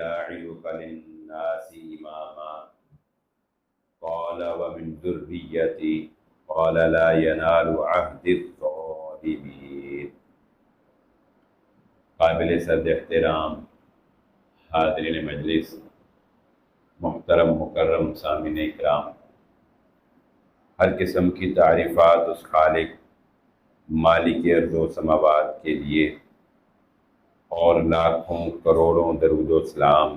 وجاعلك للناس إماما قال ومن ذريتي قال لا ينال عهد الظالمين۔ قابل صد احترام حاضرین مجلس، محترم مکرم سامعین اکرام، ہر قسم کی تعریفات اس خالق مالک ارض و سماوات کے لیے، اور لاکھوں کروڑوں درود و سلام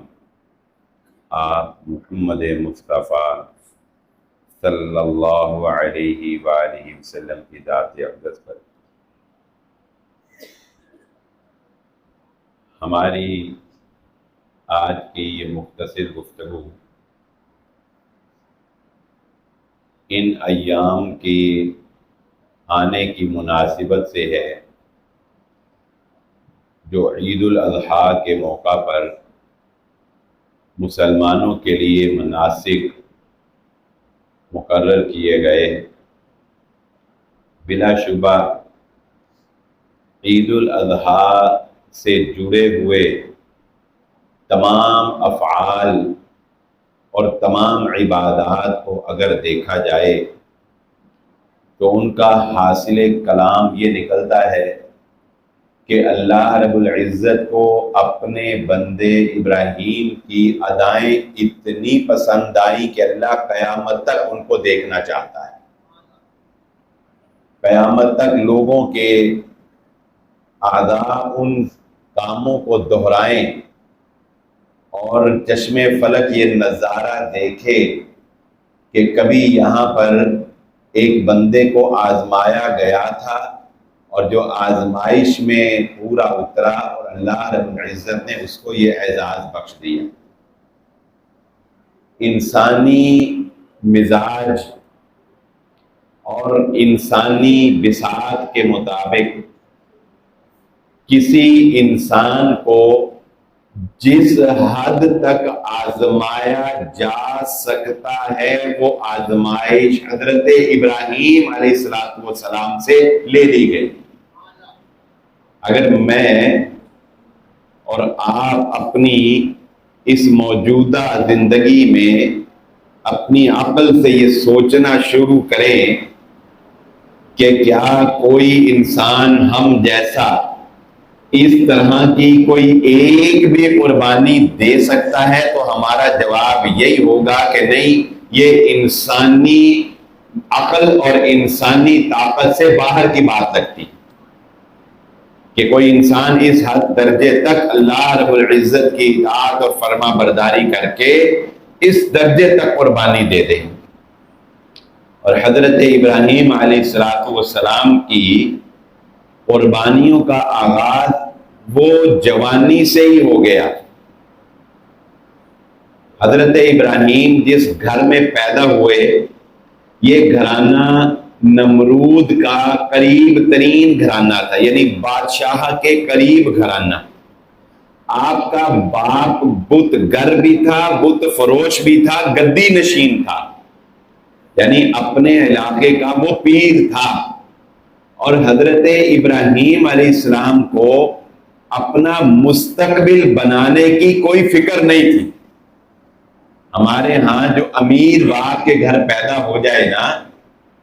آپ محمد مصطفیٰ صلی اللہ علیہ وآلہ وسلم کی ذات اقدس پر۔ ہماری آج کی یہ مختصر گفتگو ان ایام کی آنے کی مناسبت سے ہے جو عید الاضحیٰ کے موقع پر مسلمانوں کے لیے مناسک مقرر کیے گئے۔ بلا شبہ عید الاضحیٰ سے جڑے ہوئے تمام افعال اور تمام عبادات کو اگر دیکھا جائے تو ان کا حاصل کلام یہ نکلتا ہے کہ اللہ رب العزت کو اپنے بندے ابراہیم کی ادائیں اتنی پسند آئیں کہ اللہ قیامت تک ان کو دیکھنا چاہتا ہے۔ قیامت تک لوگوں کے اعضاء ان کاموں کو دہرائیں اور چشم فلک یہ نظارہ دیکھے کہ کبھی یہاں پر ایک بندے کو آزمایا گیا تھا اور جو آزمائش میں پورا اترا اور اللہ رب العزت نے اس کو یہ اعزاز بخش دیا۔ انسانی مزاج اور انسانی بساط کے مطابق کسی انسان کو جس حد تک آزمایا جا سکتا ہے وہ آزمائش حضرت ابراہیم علیہ السلام سے لے لی گئی۔ اگر میں اور آپ اپنی اس موجودہ زندگی میں اپنی عقل سے یہ سوچنا شروع کریں کہ کیا کوئی انسان ہم جیسا اس طرح کی کوئی ایک بھی قربانی دے سکتا ہے، تو ہمارا جواب یہی ہوگا کہ نہیں، یہ انسانی عقل اور انسانی طاقت سے باہر کی بات لگتی کہ کوئی انسان اس حد درجے تک اللہ رب العزت کی اطاعت اور فرما برداری کر کے اس درجے تک قربانی دے دے۔ اور حضرت ابراہیم علیہ السلام کی قربانیوں کا آغاز وہ جوانی سے ہی ہو گیا۔ حضرت ابراہیم جس گھر میں پیدا ہوئے یہ گھرانہ نمرود کا قریب ترین گھرانہ تھا، یعنی بادشاہ کے قریب گھرانہ۔ آپ کا باپ بت گر بھی تھا، بت فروش بھی تھا، گدی نشین تھا، یعنی اپنے علاقے کا وہ پیر تھا۔ اور حضرت ابراہیم علیہ السلام کو اپنا مستقبل بنانے کی کوئی فکر نہیں تھی۔ ہمارے ہاں جو امیر باپ کے گھر پیدا ہو جائے نا،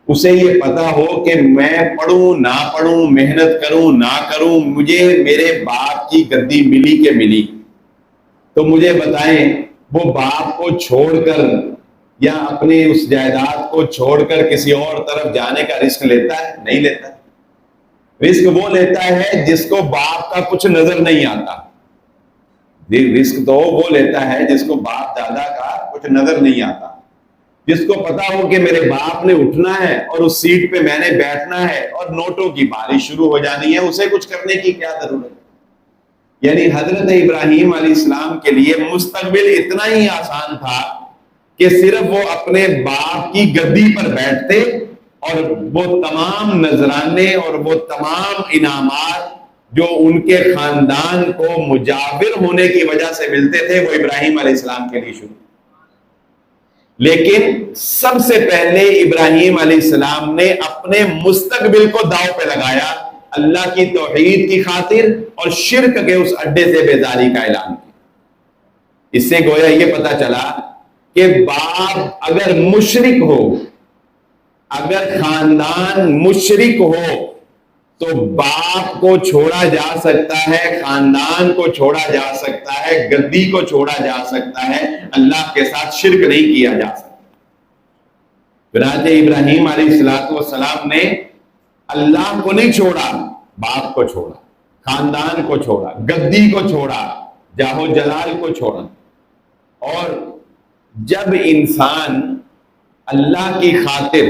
اسے یہ پتا ہو کہ میں پڑھوں نہ پڑھوں، محنت کروں نہ کروں، مجھے میرے باپ کی گدی ملی کہ ملی۔ تو مجھے بتائیں وہ باپ کو چھوڑ کر یا اپنے اس جائیداد کو چھوڑ کر کسی اور طرف جانے کا رسک لیتا ہے؟ نہیں لیتا۔ رسک وہ لیتا ہے جس کو باپ کا کچھ نظر نہیں آتا۔ رسک تو وہ لیتا ہے جس کو باپ دادا کا کچھ نظر نہیں آتا، جس کو پتا ہو کہ میرے باپ نے اٹھنا ہے اور اس سیٹ پہ میں نے بیٹھنا ہے اور نوٹوں کی بارش شروع ہو جانی ہے، اسے کچھ کرنے کی کیا ضرورت ہے۔ یعنی حضرت ابراہیم علیہ السلام کے لیے مستقبل اتنا ہی آسان تھا کہ صرف وہ اپنے باپ کی گدی پر بیٹھتے اور وہ تمام نذرانے اور وہ تمام انعامات جو ان کے خاندان کو مجاور ہونے کی وجہ سے ملتے تھے وہ ابراہیم علیہ السلام کے لیے شروع۔ لیکن سب سے پہلے ابراہیم علیہ السلام نے اپنے مستقبل کو داؤ پہ لگایا، اللہ کی توحید کی خاطر اور شرک کے اس اڈے سے بیزاری کا اعلان کیا۔ اس سے گویا یہ پتا چلا کہ باپ اگر مشرک ہو، اگر خاندان مشرک ہو تو باپ کو چھوڑا جا سکتا ہے، خاندان کو چھوڑا جا سکتا ہے، گدی کو چھوڑا جا سکتا ہے، اللہ کے ساتھ شرک نہیں کیا جا سکتا۔ چنانچہ ابراہیم علیہ السلام نے اللہ کو نہیں چھوڑا، باپ کو چھوڑا، خاندان کو چھوڑا، گدی کو چھوڑا، جاہو جلال کو چھوڑا۔ اور جب انسان اللہ کی خاطر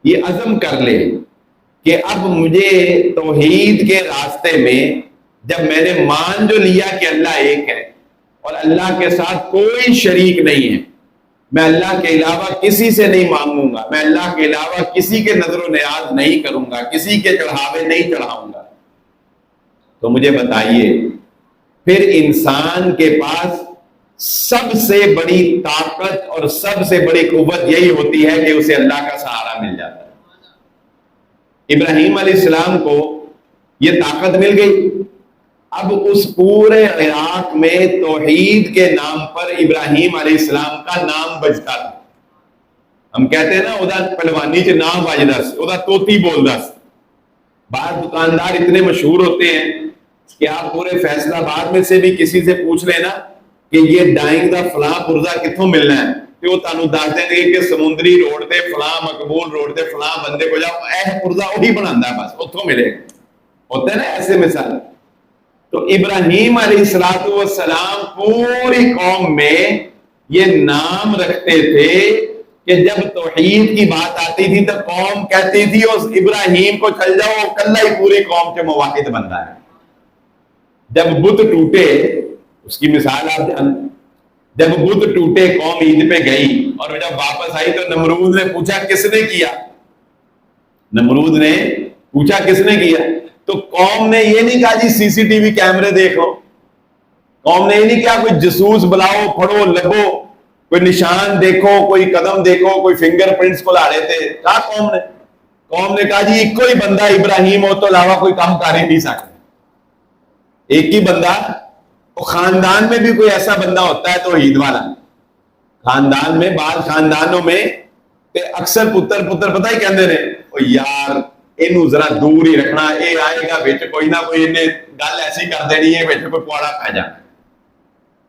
یہ عزم کر لے کہ اب مجھے توحید کے راستے میں، جب میں نے مان جو لیا کہ اللہ ایک ہے اور اللہ کے ساتھ کوئی شریک نہیں ہے، میں اللہ کے علاوہ کسی سے نہیں مانگوں گا، میں اللہ کے علاوہ کسی کے نظر و نیاز نہیں کروں گا، کسی کے چڑھاوے نہیں چڑھاؤں گا، تو مجھے بتائیے پھر انسان کے پاس سب سے بڑی طاقت اور سب سے بڑی قوت یہی ہوتی ہے کہ اسے اللہ کا سہارا مل جاتا ہے۔ ابراہیم علیہ السلام کو یہ طاقت مل گئی، اب اس پورے عراق میں توحید کے نام پر ابراہیم علیہ السلام کا نام بجتا تھا۔ ہم کہتے ہیں نا ادا پہلوانی چ نام بجدس، ادا توتی بولدس۔ بعض دکاندار اتنے مشہور ہوتے ہیں کہ آپ پورے فیصل آباد میں سے بھی کسی سے پوچھ لینا کہ یہ ڈائنگ دا فلاں پرزا کتوں ملنا ہے، کہ وہ تانوں دس دیں گے کہ سمندری روڈ تے فلاں مقبول روڈ تے فلاں بندے کو جاؤ، اے پرزا وہی بناتا ہے، بس اتوں ملے گا۔ ہوتے ہیں نا ایسے مثال۔ تو ابراہیم علیہ السلام پوری قوم میں یہ نام رکھتے تھے کہ جب توحید کی بات آتی تھی تو قوم کہتی تھی اس ابراہیم کو چل جاؤ، کل ہی پوری قوم کے مواحد بنتا ہے۔ جب بت ٹوٹے، اس کی مثال آپ جانتے، جب بت ٹوٹے قوم عید پہ گئی اور جب واپس آئی تو نمرود نے پوچھا کس نے کیا، نمرود نے پوچھا کس نے کیا، تو قوم نے یہ نہیں کہا جی سی سی ٹی وی کیمرے دیکھو، قوم نے یہ نہیں کہا کوئی جسوس بلاؤ پھڑو لبو، کوئی نشان دیکھو، کوئی قدم دیکھو، کوئی فنگر پرنٹس کو لا رہے تھے، کہا قوم نے کہا جی ایک کوئی بندہ ابراہیم ہو تو علاوہ کوئی کام کر ہی نہیں سکتا، ایک ہی بندہ۔ خاندان میں بھی کوئی ایسا بندہ ہوتا ہے توحید والا، خاندان میں، بعض خاندانوں میں اکثر پتر پتہ ہی کہندے نے او یار اینو ذرا دور ہی رکھنا، اے آئے گا وچ کوئی نہ کوئی انہیں گل ایسی کر دینی ہے وچ کوئی پواڑا پہ جانا۔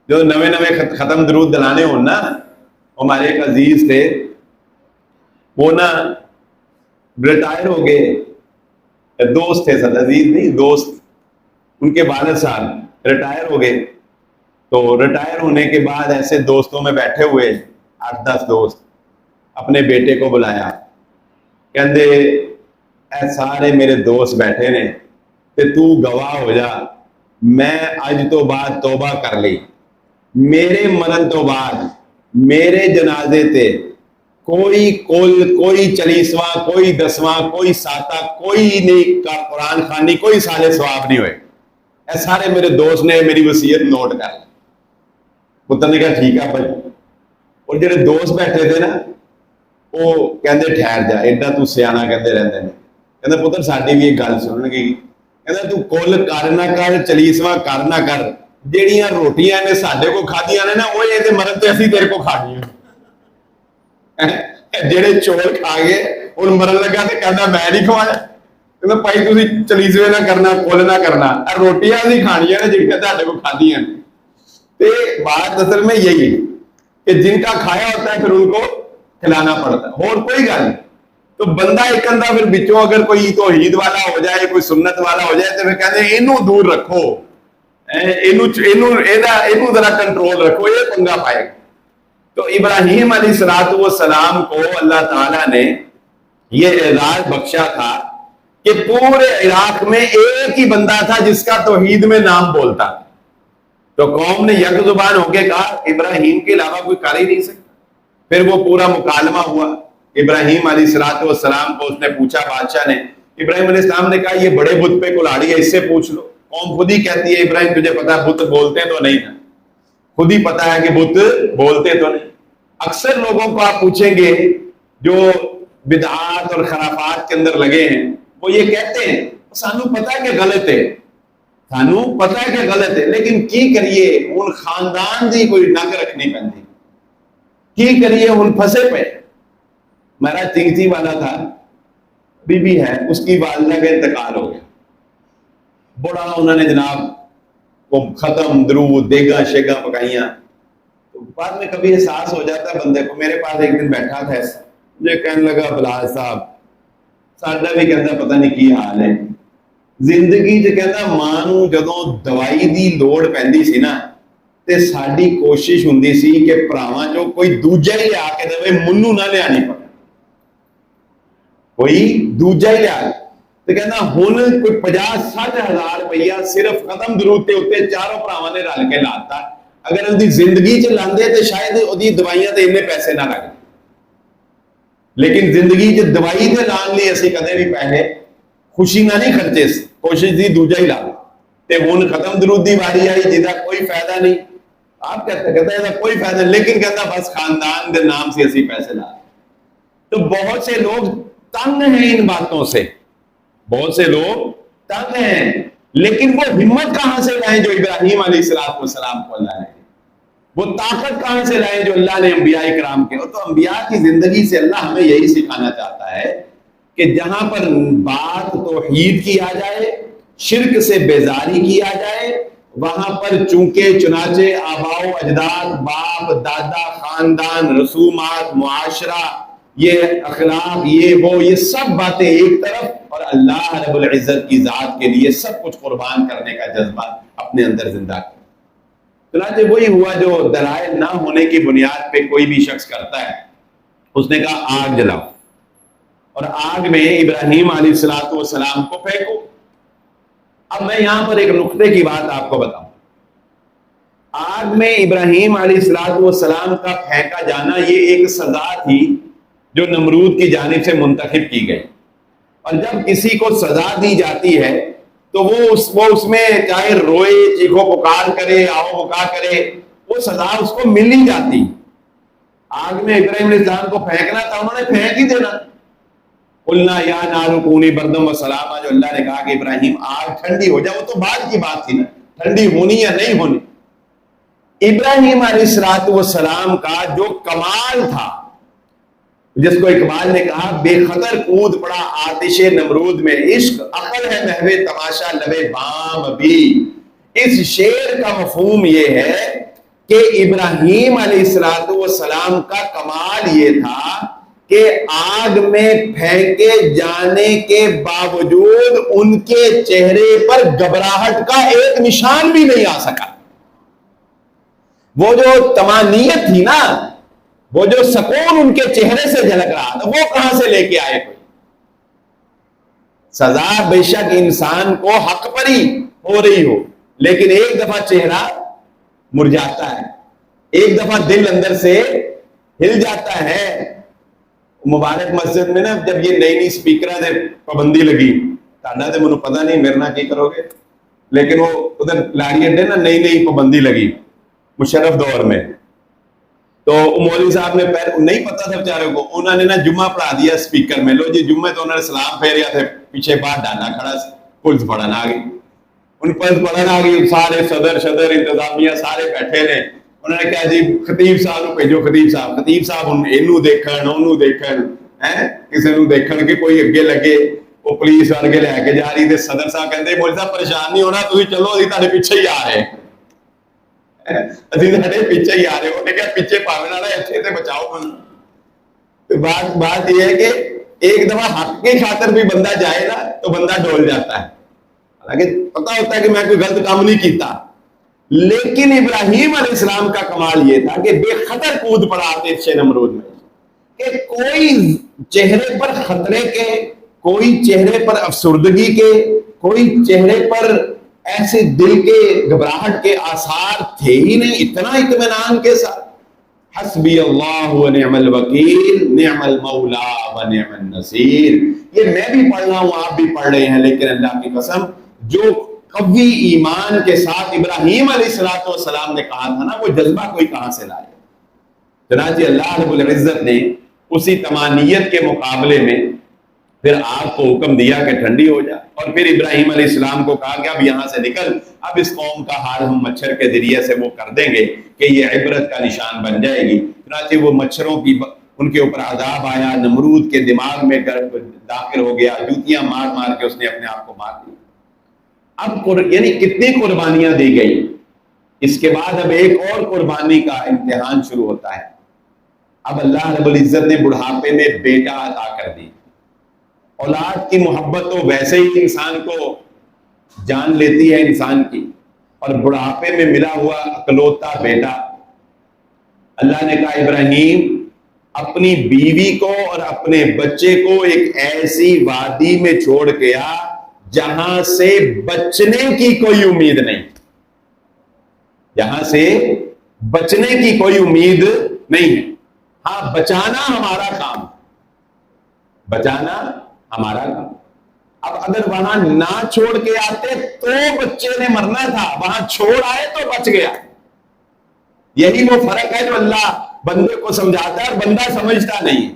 جو نویں ختم درود دلانے ہوں نا، ہمارے ایک عزیز تھے، وہ نا ریٹائر ہو گئے، دوست تھے، سر عزیز نہیں دوست، ان کے والد صاحب ریٹائر ہو گئے۔ تو ریٹائر ہونے کے بعد ایسے دوستوں میں بیٹھے ہوئے 8-10 دوست، اپنے بیٹے کو بلایا، کہندے اے سارے میرے دوست بیٹھے نے تے تو گواہ ہو جا، میں اج تو بعد توبہ کر لی، میرے مرن تو بعد میرے جنازے تے کوئی کل، کوئی 40واں، کوئی 10واں، کوئی 7، کوئی نہیں قرآن خوانی، کوئی سالے ثواب نہیں ہوئے۔ اے سارے میرے دوست نے میری وصیت نوٹ کر لی۔ پتر نے کہا ٹھیک ہے بھائی۔ اور جڑے دوست بیٹھے تھے نا وہ کہندے ٹھہر جا، ایڈا تو سیانا کہندے رہندے نے، کہندے پتر ساڈی بھی ایک گل سنن گی، کہندے تو کل کر نہ کر، 40واں کر نہ کر، جیڑیاں روٹیاں نے ساڈے کو کھادیاں نے نا وہ یہ مرن تے اسی تیرے کو کھانیاں، جڑے چور کھا گئے ہن مرن لگا تے کہندا میں نہیں کھوایا، کہندا بھائی تسی 40ویں نہ کرنا، کل نہ کرنا، روٹیاں اسی کھانیاں نے جڑیاں تہاڈے کو کھادیاں نے۔ تے بات اصل میں یہی ہے کہ جن کا کھایا ہوتا ہے پھر ان کو کھلانا پڑتا ہے، اور کوئی گل نہیں۔ تو بندہ ایک اندھا پھر بچوں اگر کوئی توحید والا ہو جائے، کوئی سنت والا ہو جائے تو پھر کہتے ہیں اینو دور رکھو، اینو ذرا کنٹرول رکھو، یہ پنگا پائے گا۔ تو ابراہیم علیہ السلام کو اللہ تعالیٰ نے یہ اعزاز بخشا تھا کہ پورے عراق میں ایک ہی بندہ تھا جس کا توحید میں نام بولتا، تو قوم نے یک زبان ہو کے کہا ابراہیم کے علاوہ کوئی کر ہی نہیں سکتا۔ پھر وہ پورا مکالمہ ہوا، ابراہیم علیہ السلام کو اس نے پوچھا، بادشاہ نے، ابراہیم علیہ السلام نے کہا یہ بڑے بت پہ کلاڑی ہے، اس سے پوچھ لو۔ قوم خود ہی کہتی ہے ابراہیم تجھے پتا بت بولتے تو نہیں نا، خود ہی پتا ہے کہ بت بولتے تو نہیں۔ اکثر لوگوں کو آپ پوچھیں گے جو بدعات اور خرافات کے اندر لگے ہیں، وہ یہ کہتے ہیں سانو پتا ہے کہ غلط ہے، سانو پتا ہے کہ غلط ہے لیکن کی کریے ہن خاندان دی کوئی نگ رکھنی پیندی کی کریے ہن پھسے پے میرا چنگتی والا تھا بی بی ہے اس کی والدہ کا انتقال ہو گیا بڑا انہوں نے جناب وہ ختم درود دیگا شیگا پکائیاں تو بعد میں کبھی احساس ہو جاتا ہے بندے کو میرے پاس ایک دن بیٹھا تھا مجھے کہنے لگا بلاس صاحب ساڈا بھی کہتا پتہ نہیں کی حال ہے زندگی چ کہتا ماں نوں جدوں دوائی دی لوڑ پیندی سی نا تے ساڈی کوشش ہوندی سی کہ بھراواں چوں کوئی دوجا ہی لیا کے دے منوں نہ لیانی پڑے کوئی دوجا ہی لیا تو کہنا ہن کوئی 50-60 ہزار روپیہ صرف ختم درود تے اتنے چاروں بھراواں نے رل کے لاتا اگر اس دی زندگی چ لاندے تے شاید اودی دوائیاں تے اتنے پیسے نہ لگتے لیکن زندگی چ دوائی تے لان لی اسی کدے بھی پیسے خوشی نہ نہیں خرچے کوشش دی دوجا ہی لا تے ہن ختم درود دی واری آئی جہاں کوئی فائدہ نہیں آپ کہتے ہیں کوئی فائدہ نہیں لیکن کہتا بس خاندان دے نام سے اسی پیسے لا تو بہت سے لوگ تنگ ہیں ان باتوں سے بہت سے لوگ تنگ ہیں لیکن وہ ہمت کہاں سے لائیں جو ابراہیم علیہ السلام کو اللہ نے وہ طاقت کہاں سے لائیں جو اللہ نے انبیاء کرام کے تو انبیاء کی زندگی سے اللہ ہمیں یہی سکھانا چاہتا ہے کہ جہاں پر بات توحید کی آ جائے شرک سے بیزاری کی آ جائے وہاں پر چونکہ چنانچہ آباء و اجداد باپ دادا خاندان رسومات معاشرہ یہ اخلاق یہ سب باتیں ایک طرف اور اللہ رب العزت کی ذات کے لیے سب کچھ قربان کرنے کا جذبہ اپنے اندر زندہ کر چنانچہ وہی ہوا جو دلائل نہ ہونے کی بنیاد پہ کوئی بھی شخص کرتا ہے اس نے کہا آگ جلاؤ اور آگ میں ابراہیم علیہ السلام کو پھینکو اب میں یہاں پر ایک نقطے کی بات آپ کو بتاؤں آگ میں ابراہیم علیہ السلام کا پھینکا جانا یہ ایک سزا تھی جو نمرود کی جانب سے منتخب کی گئی اور جب کسی کو سزا دی جاتی ہے تو وہ اس میں چاہے روئے چیخو پکار کرے آہو بکا کرے وہ سزا اس کو مل ہی جاتی آگ میں ابراہیم علیہ السلام کو پھینکنا تھا انہوں نے پھینک ہی دینا قلنا یا نار کونی بردم و سلاما جو اللہ نے کہا کہ ابراہیم آگ ٹھنڈی ہو جائے وہ تو بعد کی بات تھی نا ٹھنڈی ہونی یا نہیں ہونی ابراہیم علیہ السلام کا جو کمال تھا جس کو اقبال نے کہا بے خطر کود پڑا آتش نمرود میں عشق عقل ہے محو تماشا لبے بام بھی اس شعر کا مفہوم یہ ہے کہ ابراہیم علیہ السلام کا کمال یہ تھا کہ آگ میں پھینکے جانے کے باوجود ان کے چہرے پر گھبراہٹ کا ایک نشان بھی نہیں آ سکا وہ جو طمانینت تھی نا وہ جو سکون ان کے چہرے سے جھلک رہا تھا وہ کہاں سے لے کے آئے کوئی سزا بے شک انسان کو حق پر ہی ہو رہی ہو لیکن ایک دفعہ چہرہ مرجھاتا ہے ایک دفعہ دل اندر سے ہل جاتا ہے مبارک مسجد میں نا جب یہ نئی نئی سپیکرہ نے پابندی لگی تانا تے منو پتہ نہیں میرے نہ کی کرو گے لیکن وہ ادھر لاڑی اڈے نا نئی نئی پابندی لگی مشرف دور میں تو مولوی صاحب نے نہیں پتا تھا بیچارے کو انہوں نے نا جمعہ پڑھا دیا سپیکر میں لو جی جمعے تو انہوں نے سلام پھیریا تھے پیچھے بات ڈالا کھڑا پولیس پڑھن آ گئی ان پولیس پڑھن آ گئی سارے صدر انتظامیہ سارے بیٹھے نے انہوں نے کہا جی خطیب صاحب بھیجو خطیب صاحب اینو دیکھن اونوں دیکھن کسی نو دیکھن کہ کوئی اگے لگے وہ پولیس وار کے لے کے جا رہی تھے صدر صاحب کہتے مولوی صاحب پریشان نہیں ہونا تسی چلو اسی تہاڈے پیچھے ہی آ رہے پیچھے ہی آ رہے ہو کیا پیچھے پاوے نہ اچھے سے بچاؤ من بات یہ ہے کہ ایک دفعہ حق کی خاطر بھی بندہ جائے نا تو بندہ ڈول جاتا ہے حالانکہ پتا ہوتا ہے کہ میں کوئی غلط کام نہیں کیتا لیکن ابراہیم علیہ السلام کا کمال یہ تھا کہ بے خطر کود پڑا آتش نمرود میں کہ کوئی چہرے پر خطرے کے کوئی چہرے پر افسردگی کے کوئی چہرے پر ایسے دل کے گھبراہٹ کے آثار تھے ہی نہیں اتنا اطمینان کے ساتھ حسبی اللہ و نعم الوکیل نعم المولا و نعم النصیر یہ میں بھی پڑھ رہا ہوں آپ بھی پڑھ رہے ہیں لیکن اللہ کی قسم جو قوی ایمان کے ساتھ ابراہیم علیہ السلام نے کہا تھا نا وہ جذبہ کوئی کہاں سے لائے چنانچہ اللہ رب العزت نے اسی طمانینت کے مقابلے میں پھر آگ کو حکم دیا کہ ٹھنڈی ہو جائے، اور پھر ابراہیم علیہ السلام کو کہا کہ اب یہاں سے نکل، اب اس قوم کا حال ہم مچھر کے ذریعے سے وہ کر دیں گے کہ یہ عبرت کا نشان بن جائے گی۔ چنانچہ وہ مچھروں کی ان کے اوپر عذاب آیا، نمرود کے دماغ میں داخل ہو گیا، جوتیاں مار مار کے اس نے اپنے آپ کو مار دیا۔ اب یعنی کتنی قربانیاں دی گئی، اس کے بعد اب ایک اور قربانی کا امتحان شروع ہوتا ہے۔ اب اللہ رب العزت نے بڑھاپے میں بیٹا عطا کر دی۔ اولاد کی محبت تو ویسے ہی انسان کو جان لیتی ہے انسان کی، اور بڑھاپے میں ملا ہوا اکلوتا بیٹا۔ اللہ نے کہا ابراہیم اپنی بیوی کو اور اپنے بچے کو ایک ایسی وادی میں چھوڑ کے آ جہاں سے بچنے کی کوئی امید نہیں، جہاں سے بچنے کی کوئی امید نہیں ہے۔ ہاں بچانا ہمارا کام، بچانا ہمارا کام۔ اب اگر وہاں نہ چھوڑ کے آتے تو بچے نے مرنا تھا، وہاں چھوڑ آئے تو بچ گیا۔ یہی وہ فرق ہے جو اللہ بندے کو سمجھاتا ہے اور بندہ سمجھتا نہیں۔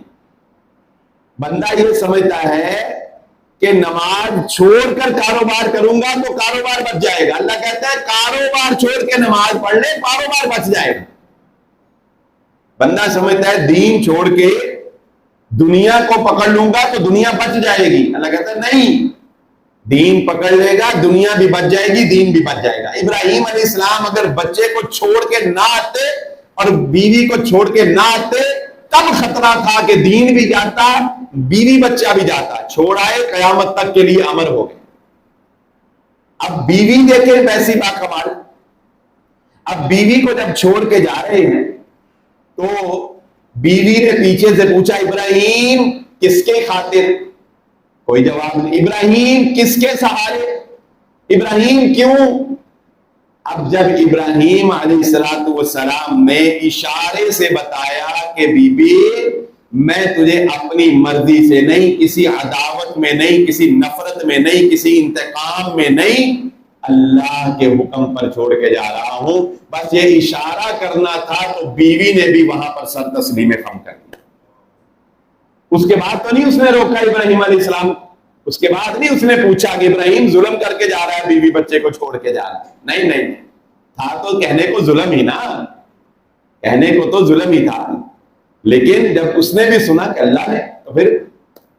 بندہ یہ سمجھتا ہے کہ نماز چھوڑ کر کاروبار کروں گا تو کاروبار بچ جائے گا۔ اللہ کہتا ہے کاروبار چھوڑ کے نماز پڑھ لے، کاروبار بچ جائے گا۔ بندہ سمجھتا ہے دین چھوڑ کے دنیا کو پکڑ لوں گا تو دنیا بچ جائے گی۔ اللہ کہتا ہے نہیں، دین پکڑ لے گا دنیا بھی بچ جائے گی، دین بھی بچ جائے گا۔ ابراہیم علیہ السلام اگر بچے کو چھوڑ کے نہ آتے اور بیوی کو چھوڑ کے نہ آتے، تب خطرہ تھا کہ دین بھی جاتا، بیوی بچہ بھی جاتا۔ چھوڑ آئے، قیامت تک کے لیے امر ہو گئے۔ اب بیوی دیکھیں ویسی باکمال، اب بیوی کو جب چھوڑ کے جا رہے ہیں تو بیوی نے پیچھے سے پوچھا ابراہیم کس کے خاطر؟ کوئی جواب نہیں۔ ابراہیم کس کے سہارے؟ ابراہیم کیوں؟ اب جب ابراہیم علیہ السلام نے اشارے سے بتایا کہ بی بی میں تجھے اپنی مرضی سے نہیں، کسی عداوت میں نہیں، کسی نفرت میں نہیں، کسی انتقام میں نہیں، اللہ کے حکم پر چھوڑ کے جا رہا ہوں، بس یہ اشارہ کرنا تھا، تو بیوی نے بھی وہاں پر سر تسلیم خم کر دیا۔ اس کے بعد تو نہیں اس نے روکا ابراہیم علیہ السلام، اس کے بعد نہیں اس نے پوچھا کہ ابراہیم ظلم کر کے جا رہا ہے، بیوی بچے کو چھوڑ کے جا رہا ہے، نہیں نہیں، تھا تو کہنے کو ظلم ہی نا، کہنے کو تو ظلم ہی تھا، لیکن جب اس نے بھی سنا کہ اللہ نے، تو پھر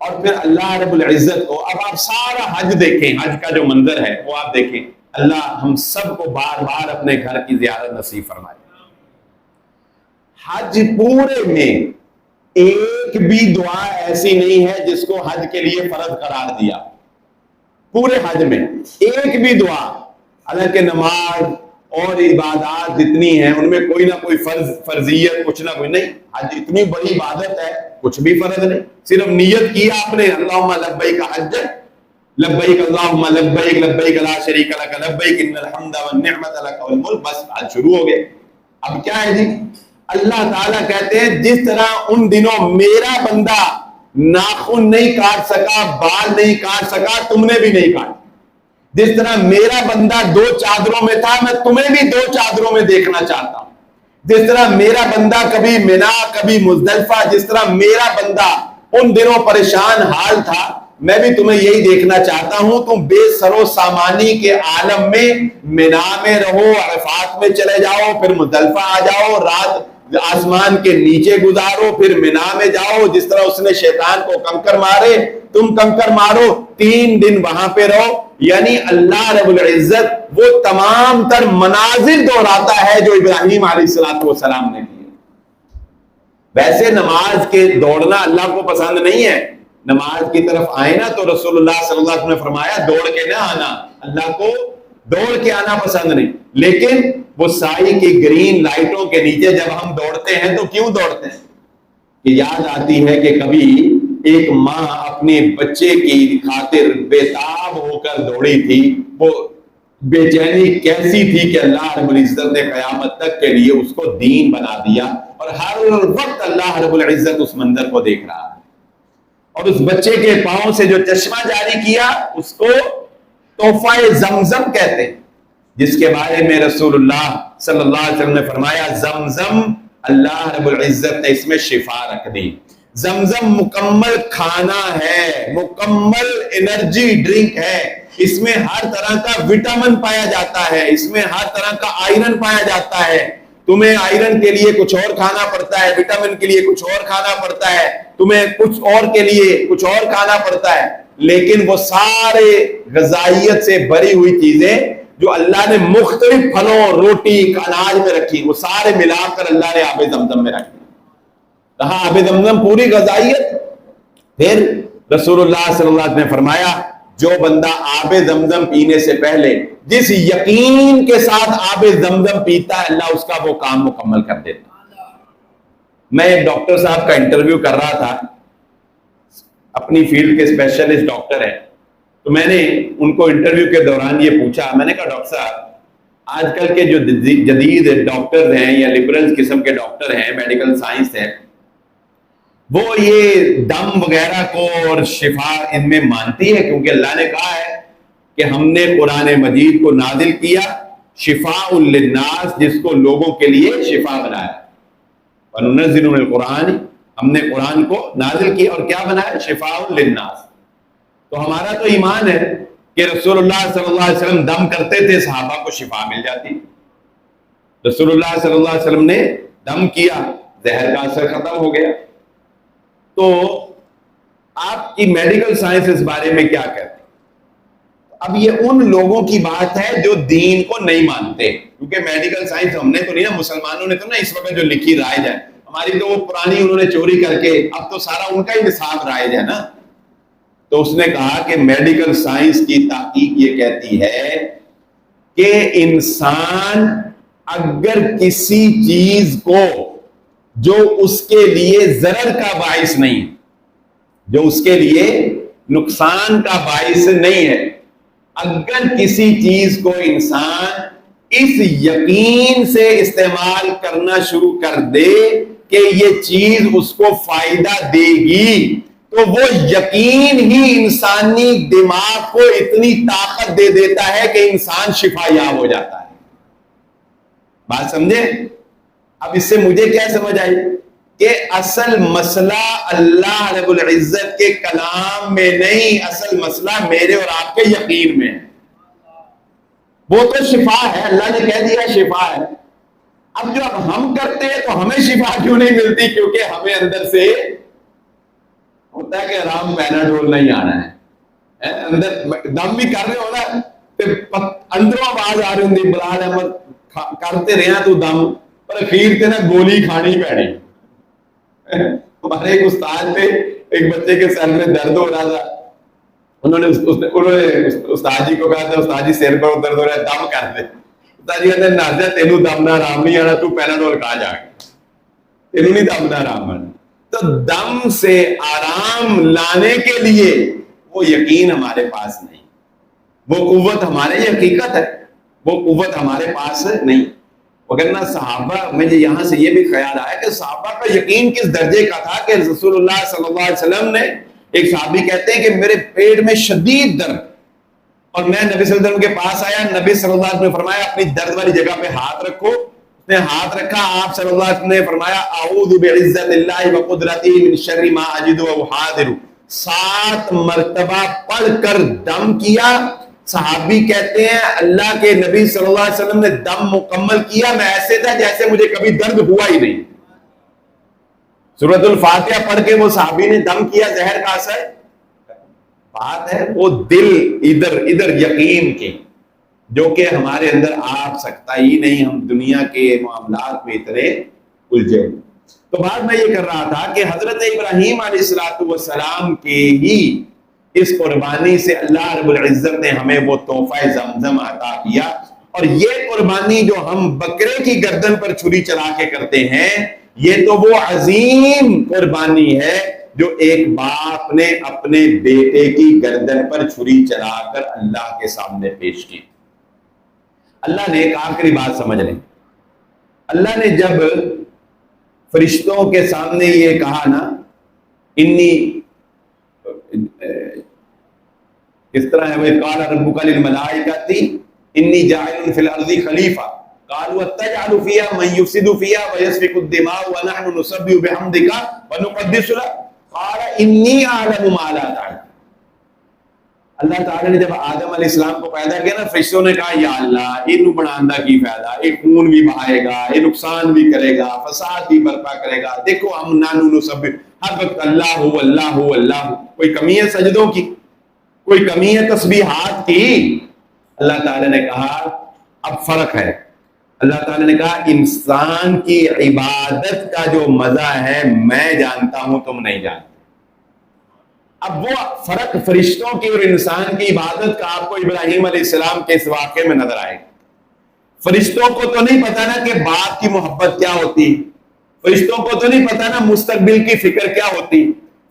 اللہ رب العزت کو، اب آپ سارا حج دیکھیں، حج کا جو منظر ہے وہ آپ دیکھیں، اللہ ہم سب کو بار بار اپنے گھر کی زیارت نصیب فرمائے۔ حج پورے میں ایک بھی دعا ایسی نہیں ہے جس کو حج کے لیے فرض قرار دیا، پورے حج میں ایک بھی دعا، حالانکہ نماز اور عبادات جتنی ہیں ان میں کوئی نہ کوئی فرضیت کچھ نہ کوئی نہیں، حج اتنی بڑی عبادت ہے کچھ بھی فرض نہیں، صرف نیت کیا آپ نے اللہم لبیک حج لبیک اللہم لبیک لبیک لا شریک لک لبیک ان الحمد والنعمت لک والملک، بس حج شروع ہو گئے۔ اب کیا ہے جی، اللہ تعالیٰ کہتے ہیں جس طرح ان دنوں میرا بندہ ناخن نہیں کاٹ سکا، بال نہیں کاٹ سکا، تم نے بھی نہیں کاٹا، جس طرح میرا بندہ 2 چادروں میں تھا، میں تمہیں بھی 2 چادروں میں دیکھنا چاہتا ہوں، جس طرح میرا بندہ کبھی منا کبھی مزدلفہ، جس طرح میرا بندہ ان دنوں پریشان حال تھا، میں بھی تمہیں یہی دیکھنا چاہتا ہوں، تم بے سر و سامانی کے عالم میں منا میں رہو، عرفات میں چلے جاؤ، پھر مزدلفہ آ جاؤ، رات آسمان کے نیچے گزارو، پھر منا میں جاؤ، جس طرح اس نے شیطان کو کنکر مارے تم کنکر مارو، 3 دن وہاں پہ رہو۔ یعنی اللہ رب العزت وہ تمام تر مناظر دہراتا ہے جو ابراہیم علیہ السلام نے کیے۔ ویسے نماز کے دوڑنا اللہ کو پسند نہیں ہے، نماز کی طرف آئے نا تو رسول اللہ صلی اللہ علیہ وسلم نے فرمایا دوڑ کے نہ آنا، اللہ کو دوڑ کے آنا پسند نہیں، لیکن وہ سائی کی گرین لائٹوں کے نیچے جب ہم دوڑتے ہیں تو کیوں دوڑتے ہیں؟ کہ یاد آتی ہے کہ کبھی ایک ماں اپنے بچے کی خاطر بیتاب ہو کر دوڑی تھی، وہ بے چینی کیسی تھی کہ اللہ رب العزت نے قیامت تک کے لیے اس کو دین بنا دیا، اور ہر وقت اللہ رب العزت اس منظر کو دیکھ رہا ہے، اور اس بچے کے پاؤں سے جو چشمہ جاری کیا اس کو تحفہ زمزم کہتے ہیں، جس کے بارے میں رسول اللہ صلی اللہ علیہ وسلم نے فرمایا زمزم اللہ رب العزت نے اس میں شفا رکھ دی۔ زمزم مکمل کھانا ہے، مکمل انرجی ڈرنک ہے، اس میں ہر طرح کا وٹامن پایا جاتا ہے، اس میں ہر طرح کا آئرن پایا جاتا ہے۔ تمہیں آئرن کے لیے کچھ اور کھانا پڑتا ہے، وٹامن کے لیے کچھ اور کھانا پڑتا ہے، تمہیں کچھ اور کے لیے کچھ اور کھانا پڑتا ہے، لیکن وہ سارے غذائیت سے بھری ہوئی چیزیں جو اللہ نے مختلف پھلوں، روٹی، اناج میں رکھی، وہ سارے ملا کر اللہ نے آب زمزم میں رکھی۔ کہا آب زمزم پوری غذائیت۔ پھر رسول اللہ صلی اللہ علیہ وسلم نے فرمایا جو بندہ آب زمزم پینے سے پہلے جس یقین کے ساتھ آب زمزم پیتا ہے، اللہ اس کا وہ کام مکمل کر دیتا۔ میں ایک ڈاکٹر صاحب کا انٹرویو کر رہا تھا، اپنی فیلڈ کے اسپیشلسٹ ڈاکٹر ہیں، تو میں نے ان کو انٹرویو کے دوران یہ پوچھا، میں نے کہا ڈاکٹر صاحب آج کل کے جو جدید ڈاکٹر ہیں یا لبرل قسم کے ڈاکٹر ہیں، میڈیکل سائنس ہے، وہ یہ دم وغیرہ کو اور شفا ان میں مانتی ہے، کیونکہ اللہ نے کہا ہے کہ ہم نے قرآن مجید کو نازل کیا شفاء للناس، جس کو لوگوں کے لیے شفا بنایا۔ وَنُنَزِّلُ مِنَ الْقُرْآنِ، ہم نے قرآن کو نازل کیا اور کیا بنایا؟ شفاء للناس۔ تو ہمارا تو ایمان ہے کہ رسول اللہ صلی اللہ علیہ وسلم دم کرتے تھے، صحابہ کو شفا مل جاتی۔ رسول اللہ صلی اللہ علیہ وسلم نے دم کیا، زہر کا اثر ختم ہو گیا۔ تو آپ کی میڈیکل سائنس اس بارے میں کیا کہتے ہیں؟ اب یہ ان لوگوں کی بات ہے جو دین کو نہیں مانتے، کیونکہ میڈیکل سائنس ہم نے تو نہیں نا، مسلمانوں نے تو نا اس وقت جو لکھی رائج ہے ہماری، تو وہ پرانی انہوں نے چوری کر کے، اب تو سارا ان کا ہی نصاب رائج ہے نا۔ تو اس نے کہا کہ میڈیکل سائنس کی تحقیق یہ کہتی ہے کہ انسان اگر کسی چیز کو جو اس کے لیے ضرر کا باعث نہیں، جو اس کے لیے نقصان کا باعث نہیں ہے، اگر کسی چیز کو انسان اس یقین سے استعمال کرنا شروع کر دے کہ یہ چیز اس کو فائدہ دے گی، تو وہ یقین ہی انسانی دماغ کو اتنی طاقت دے دیتا ہے کہ انسان شفا یاب ہو جاتا ہے۔ بات سمجھے؟ اب اس سے مجھے کیا سمجھ آئی کہ اصل مسئلہ اللہ رب العزت کے کلام میں نہیں، اصل مسئلہ میرے اور آپ کے یقین میں ہے۔ وہ تو شفا ہے، اللہ نے کہہ دیا شفا ہے۔ اب جو اب ہم کرتے ہیں تو ہمیں شفا کیوں نہیں ملتی؟ کیونکہ ہمیں اندر سے ہوتا ہے کہ آرام پیناڈول نہیں آنا ہے، اندر دم بھی کر رہے ہو نا، اندروں آواز آ رہی ہوں بلال احمد کرتے رہے تو دم، پر اخیر تے نا گولی کھانی پڑی۔ ہمارے ایک استاد تھے، ایک بچے کے سر میں درد ہو رہا تھا، انہوں نے استاد جی کو کہا تھا استاد جی سر پر درد ہو رہا ہے دم کر دے۔ استاد جی کہتے ہیں نازا تینوں دم نہ آرام نہیں آنا، تو پیناڈول کھا جا کے، تینوں نہیں دم نہ آرام آنا۔ تو دم سے آرام لانے کے لیے وہ یقین ہمارے پاس نہیں، وہ قوت ہمارے حقیقت ہے، وہ قوت ہمارے پاس نہیں۔ وگرنہ صحابہ، مجھے یہاں سے یہ بھی خیال آیا کہ صحابہ کا یقین کس درجے کا تھا کہ رسول اللہ صلی اللہ علیہ وسلم نے، ایک صحابی کہتے ہیں کہ میرے پیٹ میں شدید درد، اور میں نبی صلی اللہ علیہ وسلم کے پاس آیا، نبی صلی اللہ علیہ وسلم نے فرمایا اپنی درد والی جگہ پہ ہاتھ رکھو، اس نے ہاتھ رکھا، آپ صلی اللہ علیہ وسلم نے فرمایا اعوذ بعزت اللہ وقدرتہ من شر ما اجد واحاذر، 7 مرتبہ پڑھ کر دم کیا۔ صحابی کہتے ہیں اللہ کے نبی صلی اللہ علیہ وسلم نے دم مکمل کیا، میں ایسے تھا جیسے مجھے کبھی درد ہوا ہی نہیں۔ سورۃ الفاتحہ پڑھ کے وہ صحابی نے دم کیا، زہر کا اثر۔ بات ہے وہ دل ادھر یقین کے، جو کہ ہمارے اندر آ سکتا ہی نہیں، ہم دنیا کے معاملات میں اتنے الجھے۔ تو بات میں یہ کر رہا تھا کہ حضرت ابراہیم علیہ السلام کے ہی اس قربانی سے اللہ رب العزت نے ہمیں وہ تحفہ زمزم عطا کیا، اور یہ قربانی جو ہم بکرے کی گردن پر چھری چلا کے کرتے ہیں، یہ تو وہ عظیم قربانی ہے جو ایک باپ نے اپنے بیٹے کی گردن پر چھری چلا کر اللہ کے سامنے پیش کی۔ اللہ نے ایک آخری بات سمجھ لیں، اللہ نے جب فرشتوں کے سامنے یہ کہا نا، انی کس طرح ہے، وہ قال ربک للملائکۃ انی جاعل فی الارض خلیفہ قالوا اتجعل فیہا من یفسد فیہا ویسفک الدماء ونحن نسبح بحمدک ونقدس لک۔ انی اعلم ما لا تعلم. اللہ تعالیٰ نے جب آدم علیہ السلام کو پیدا کیا نا، فرشتوں نے کہا یا اللہ یہ بناندہ کی فائدہ، یہ خون بھی بہائے گا، یہ نقصان بھی کرے گا، فساد بھی برپا کرے گا. دیکھو ہم نانو نسبح، ہر وقت اللہ ہو اللہ ہو اللہ ہو. کوئی کمی ہے سجدوں کی؟ کوئی کمی ہے تسبیحات کی؟ اللہ تعالیٰ نے کہا اب فرق ہے. اللہ تعالیٰ نے کہا انسان کی عبادت کا جو مزہ ہے میں جانتا ہوں، تم نہیں جانتے. اب وہ فرق فرشتوں کی اور انسان کی عبادت کا آپ کو ابراہیم علیہ السلام کے اس واقعے میں نظر آئے. فرشتوں کو تو نہیں پتا نا کہ باپ کی محبت کیا ہوتی، فرشتوں کو تو نہیں پتا نا مستقبل کی فکر کیا ہوتی،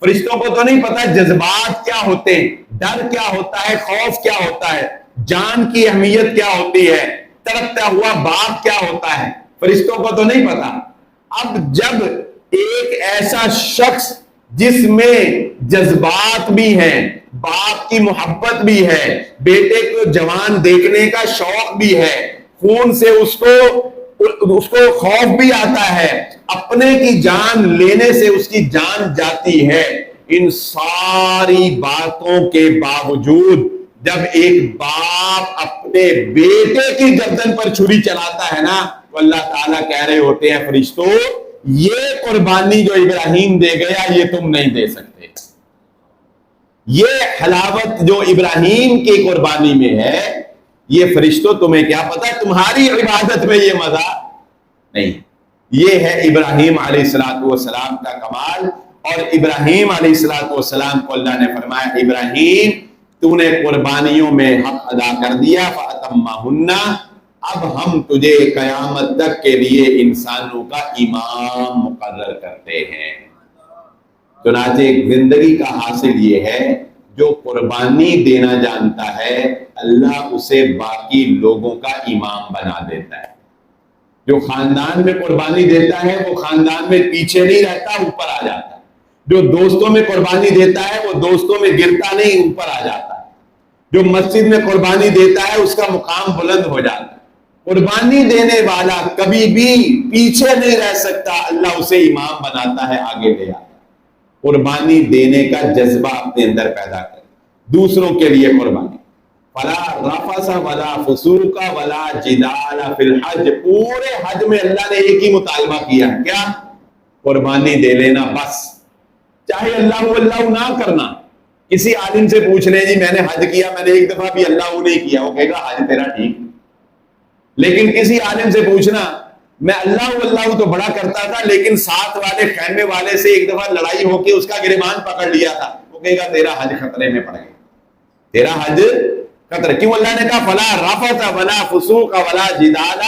فرشتوں کو تو نہیں پتا جذبات کیا ہوتے ہیں، ڈر کیا ہوتا ہے، خوف کیا ہوتا ہے، جان کی اہمیت کیا ہوتی ہے، تڑپتا ہوا باپ کیا ہوتا ہے. فرشتوں کو تو نہیں پتا. اب جب ایک ایسا شخص جس میں جذبات بھی ہیں، باپ کی محبت بھی ہے، بیٹے کو جوان دیکھنے کا شوق بھی ہے، خون سے اس کو خوف بھی آتا ہے، اپنے کی جان لینے سے اس کی جان جاتی ہے، ان ساری باتوں کے باوجود جب ایک باپ اپنے بیٹے کی گردن پر چھری چلاتا ہے نا، تو اللہ تعالیٰ کہہ رہے ہوتے ہیں فرشتوں یہ قربانی جو ابراہیم دے گیا یہ تم نہیں دے سکتے. یہ حلاوت جو ابراہیم کی قربانی میں ہے یہ فرشتوں تمہیں کیا پتا، تمہاری عبادت میں یہ مزہ نہیں. یہ ہے ابراہیم علیہ السلام کا کمال. اور ابراہیم علیہ السلام کو اللہ نے فرمایا ابراہیم تو نے قربانیوں میں حق ادا کر دیا، فَأَتَمَّهُنَّ اب ہم تجھے قیامت تک کے لیے انسانوں کا امام مقرر کرتے ہیں. چنانچہ زندگی کا حاصل یہ ہے جو قربانی دینا جانتا ہے اللہ اسے باقی لوگوں کا امام بنا دیتا ہے. جو خاندان میں قربانی دیتا ہے وہ خاندان میں پیچھے نہیں رہتا، اوپر آ جاتا ہے. جو دوستوں میں قربانی دیتا ہے وہ دوستوں میں گرتا نہیں، اوپر آ جاتا ہے. جو مسجد میں قربانی دیتا ہے اس کا مقام بلند ہو جاتا ہے. قربانی دینے والا کبھی بھی پیچھے نہیں رہ سکتا، اللہ اسے امام بناتا ہے، آگے لے آتا ہے. قربانی دینے کا جذبہ اپنے اندر پیدا کرے، دوسروں کے لیے قربانی. فلا رفث ولا فسوق ولا جدال فی الحج. پورے حج میں اللہ نے ایک ہی مطالبہ کیا، کیا؟ قربانی دے لینا بس. چاہے اللہ نہ کرنا. کسی عالم سے پوچھ لیں جی میں نے حج کیا، میں نے ایک دفعہ بھی اللہ نہیں کیا، وہ کہے گا حج تیرا ٹھیک. لیکن کسی عالم سے پوچھنا میں اللہ تو بڑا کرتا تھا لیکن ساتھ والے خیمے والے سے ایک دفعہ لڑائی ہو کے اس کا گریبان پکڑ لیا تھا، وہ کہے گا تیرا حج خطرے میں پڑ گیا، تیرا حج خطرے. کیوں اللہ نے کہا فلا رفث ولا فسوق ولا جدال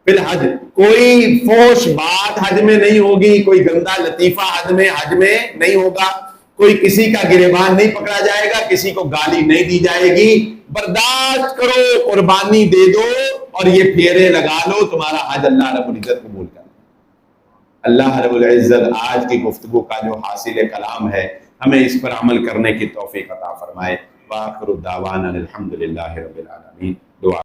فی الحج. کوئی فوش بات حج میں نہیں ہوگی، کوئی گندا لطیفہ حج میں نہیں ہوگا، کوئی کسی کا گریبان نہیں پکڑا جائے گا، کسی کو گالی نہیں دی جائے گی. برداشت کرو، قربانی دے دو اور یہ پھیرے لگا لو، تمہارا حج اللہ رب العزت قبول کر. اللہ رب العزت آج کی گفتگو کا جو حاصل کلام ہے ہمیں اس پر عمل کرنے کی توفیق عطا فرمائے. وآخر دعوانا الحمدللہ رب العالمین.